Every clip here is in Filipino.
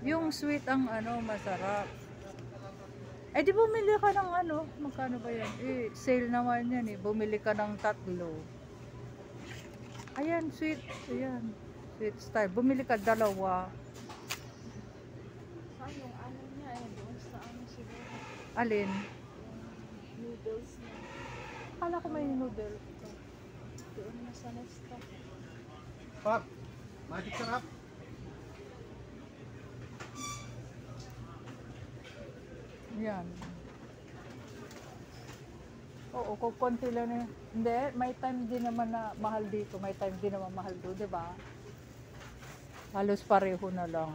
Yung sweet ang ano, masarap. Eh di bumili ka ng ano, magkano ba yan? Eh, sale naman yan eh. Bumili ka ng 3. Ayan, sweet. Ayan. Sweet style. Bumili ka 2. Saan yung ano niya eh, doon sa ano siguro, Alin? yung noodles niya. Akala ko may noodle. Doon na sa Nesto. Pop, magic sarap. Yan. Oo, kung konti lang na. Hindi, may time din naman na mahal dito. May time din naman mahal doon, di ba? Halos pareho na lang.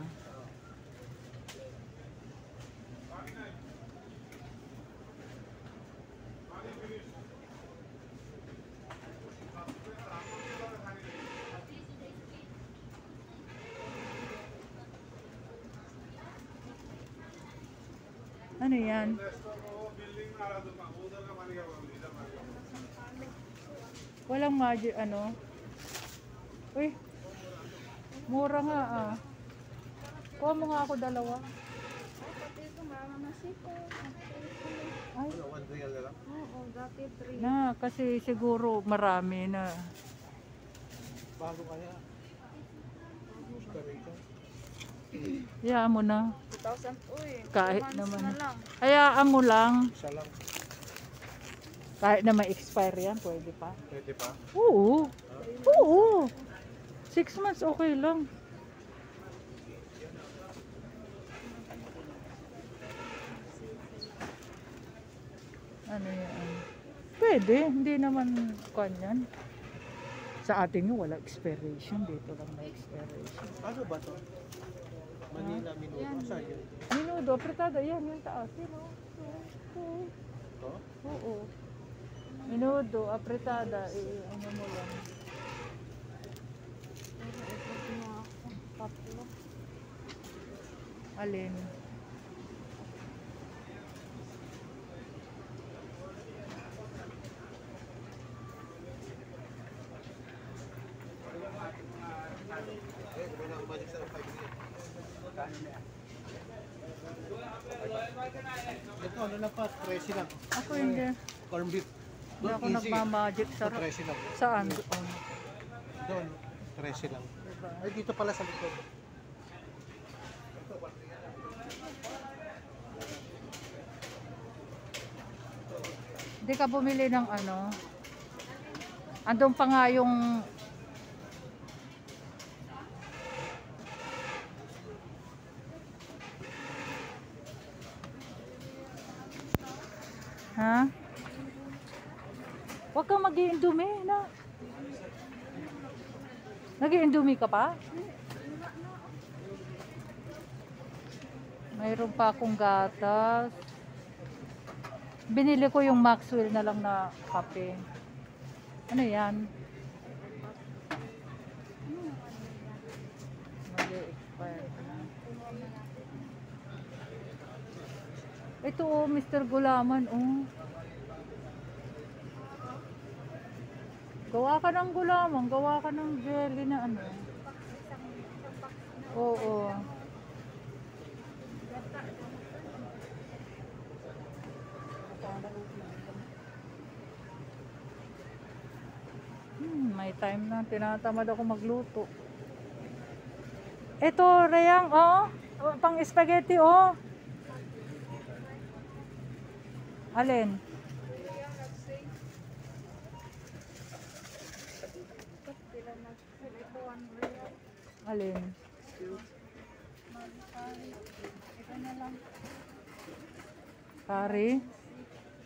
Ano yan? Walang magic ano? Uy, mura nga ah. Kuha mo nga ako 2. Ay, pati ito, marama na siko. Ay, Ano, 1 real na lang? Oo, dati 3. na kasi siguro marami na. Bago kaya. Costa Rica. Hayaan mo na. 2,000, uy. Kahit 2 months naman. na lang. Hayaan mo lang. Isa lang. Kahit na may expire yan, pwede pa. Pwede pa? Oo. Oo. 6 months okay lang. Ano yan? Pwede, hindi naman kanyan. Sa atin yung wala expiration, dito lang may expiration. Ano ba to? Manila, Minuto. Yan. Saan yun? Minudo, apretada, yan yung taas. Yun, oh. Oo. To? Oo. Minudo, apretada, ano mo lang. Pero ito na ako. 3. Alin? Eh, diba na ang magic sarap 5 real? Ito, ano lang pa? 13 lang. Ako hindi. Corn beef. Hindi ako nagmamagic Ito, sa 13 lang. saan doon. Doon, 13 lang. Diba? Ay, dito pala sa likod. Hindi ka bumili ng ano. Andun pa nga yung ha? Huwag kang mag-i-indumi na. Nag-i-indumi ka pa? Mayroon pa akong gatas. Binili ko yung Maxwell na lang na kape. Ano yan? Mag-expire na. Ito oh, Mr. Gulaman oh. Gawa ka ng gulaman, gawa ka ng jelly na ano. Oo. May time na. Tinatamad ako magluto. Ito, Reyang, oh. Pang spaghetti, oh. Alin? Alin? Ito na lang. Curry?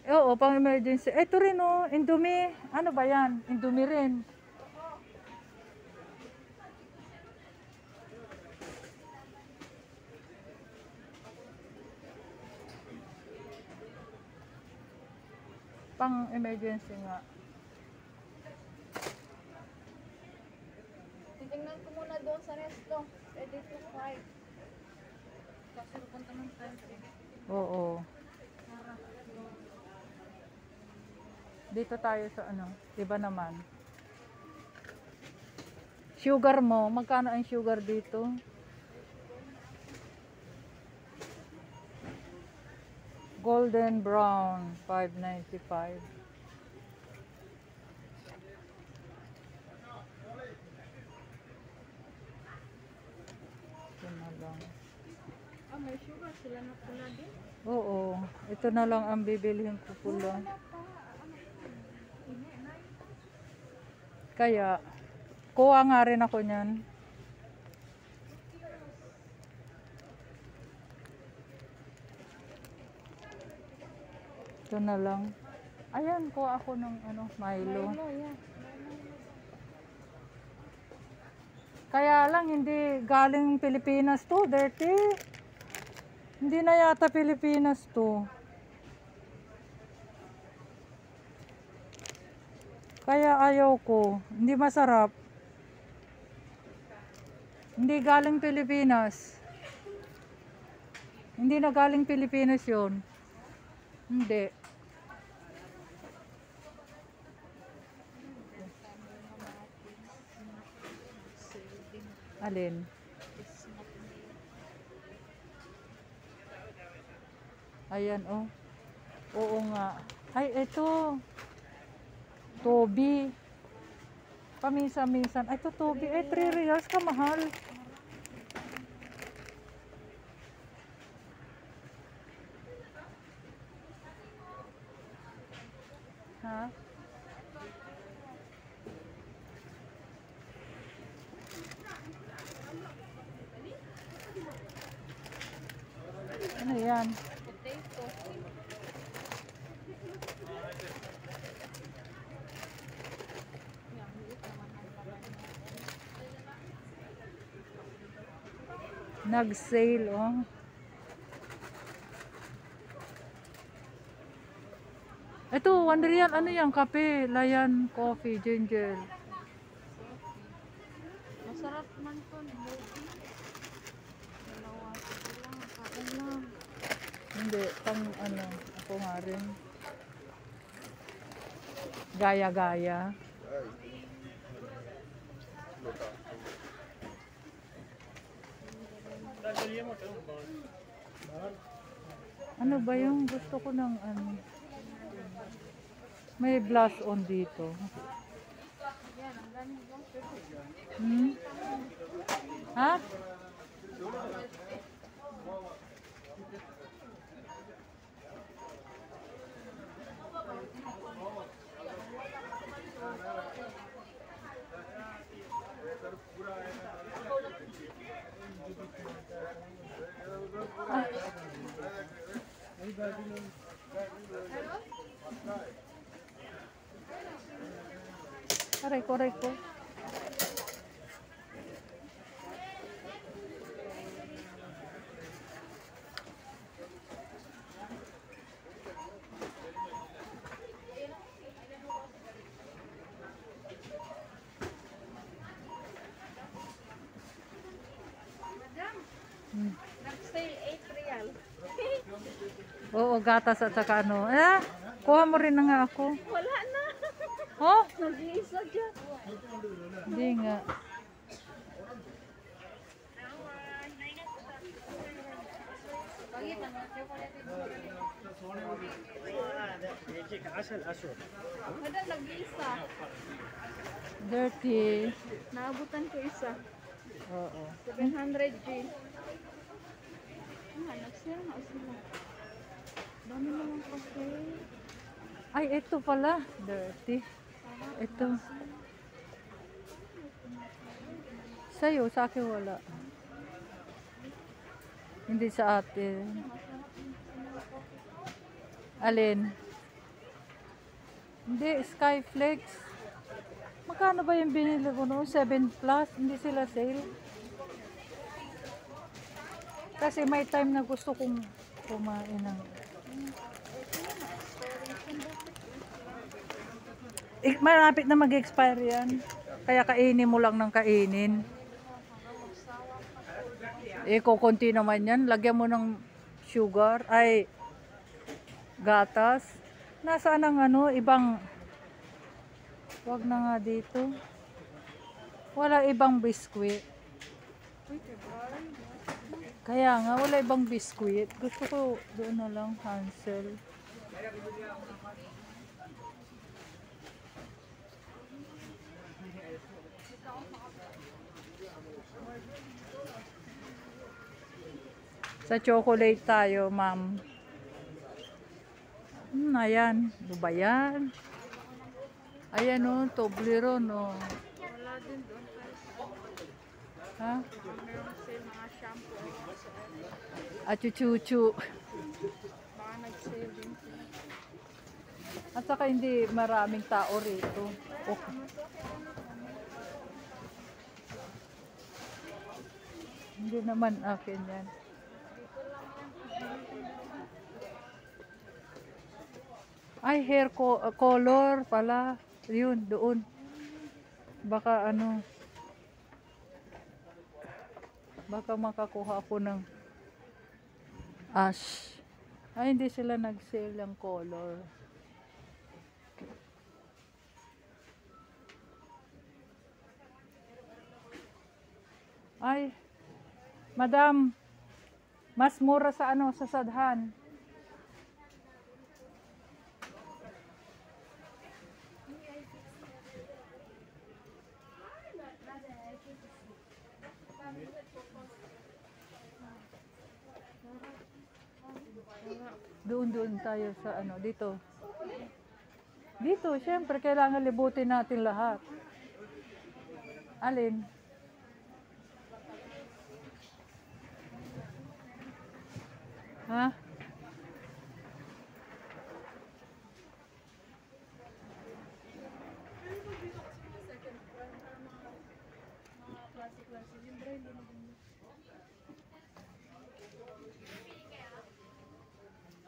Oo, pang emergency. Ito rin, oh. Indomie. Ano ba yan? Indomie rin. Pang emergency nga. Titingnan ko muna doon sa Nesto. Ready to 5. Kasi punta ng 20. Oo. Dito tayo sa ano, iba naman. Sugar mo, magkano ang sugar dito? Golden brown, 5.95. Ito na lang. Ah, may sugar sila na pula din. Oo, ito na lang ang bibilihin ko pula. Kaya, kuha nga rin ako niyan. Ito na lang. Ayan, kuha ako ng Milo. Milo, yeah. Kaya lang, hindi galing Pilipinas to, dirty. Hindi na yata Pilipinas to. Kaya ayaw ko. Hindi masarap. Hindi galing Pilipinas. Hindi na galing Pilipinas yun. Hindi. Alin? Ayan, oh. Oo nga. Ay, ito. Toby. Paminsan-minsan. Ay, ito Toby. Ay, 3 reals ka, mahal. Ha? Ano yan? Potato. Nag-sale, oh. Ito, 1 real. Ano yan? Kape, layan, coffee, ginger. Masarap man to. Dalawa. Ito lang. Kain lang. Hindi, pang ako nga rin. Gaya-gaya. Ano ba yung gusto ko ng may blush on dito. Hmm? Ha? Aray ko. Nag-sale 8 real. Oo, gatas at saka ano. Kuha mo rin na nga ako. Wala na. Oh? Nag-iisa dyan. Hindi nga. Madam, nag-iisa. Dirty. Naabutan ko isa. Oo. 700 G. Nag-sale na sila. Dami naman kasi. Ay, ito pala. Dirty. Ito. Sa'yo, sa akin wala. Hindi sa atin. Alin? Hindi, Skyflex. Magkano ba yung binili ko noon? 7 plus? Hindi sila sale. Kasi may time na gusto kong kumain ng... malapit na mag-expire yan. Kaya kainin mo lang ng kainin. Kukunti naman yan. Lagyan mo ng sugar. Ay, gatas. Nasaan ang ibang... Wag na nga dito. Wala ibang biskwit. Kaya nga, wala ibang biskuit. Gusto ko doon na lang, Hansel. Sa chocolate tayo, ma'am. Ayan. Ano ba yan? Ayan o, Toblerone o. Wala din doon. Ha? Meron sale mga shampoo. At chuchu. Baka nag-sale din sila. At saka hindi maraming tao rito. Okay. Hindi naman akin yan. Ay, color pala. Yun, doon. Baka ano. Baka makakuha ako ng ash. Ay, hindi sila nag-sale ng color. Ay, madam, mas mura sa ano, sa Sadhan. Doon tayo sa ano, dito. Dito, syempre, kailangan libutin natin lahat. Alin? Ha?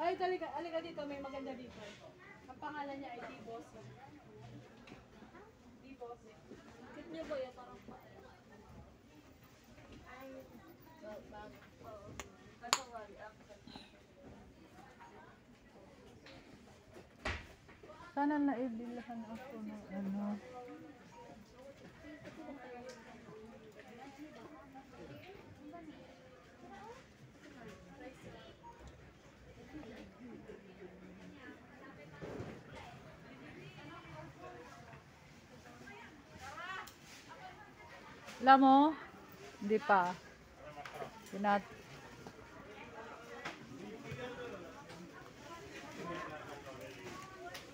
Ay, alika dito. May maganda dito. Ang pangalan niya ay D-Bossy. D-Bossy. Kit niyo ba yan? Parang Sana naibilhan ako ng ano. Alam mo? Hindi pa.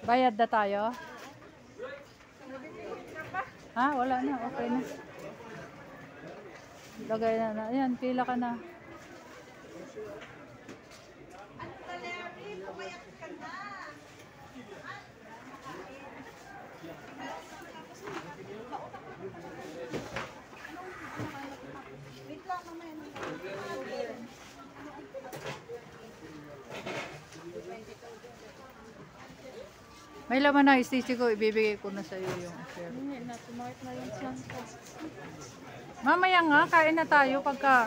Bayad na tayo? Ha? Wala na. Okay na. Lagay na. Ayan, pila ka na. May laman na, stitch ko, ibibigay ko na sa iyo yung share. hindi na. Tumart na yung sun. Mamaya nga, kain na tayo pagka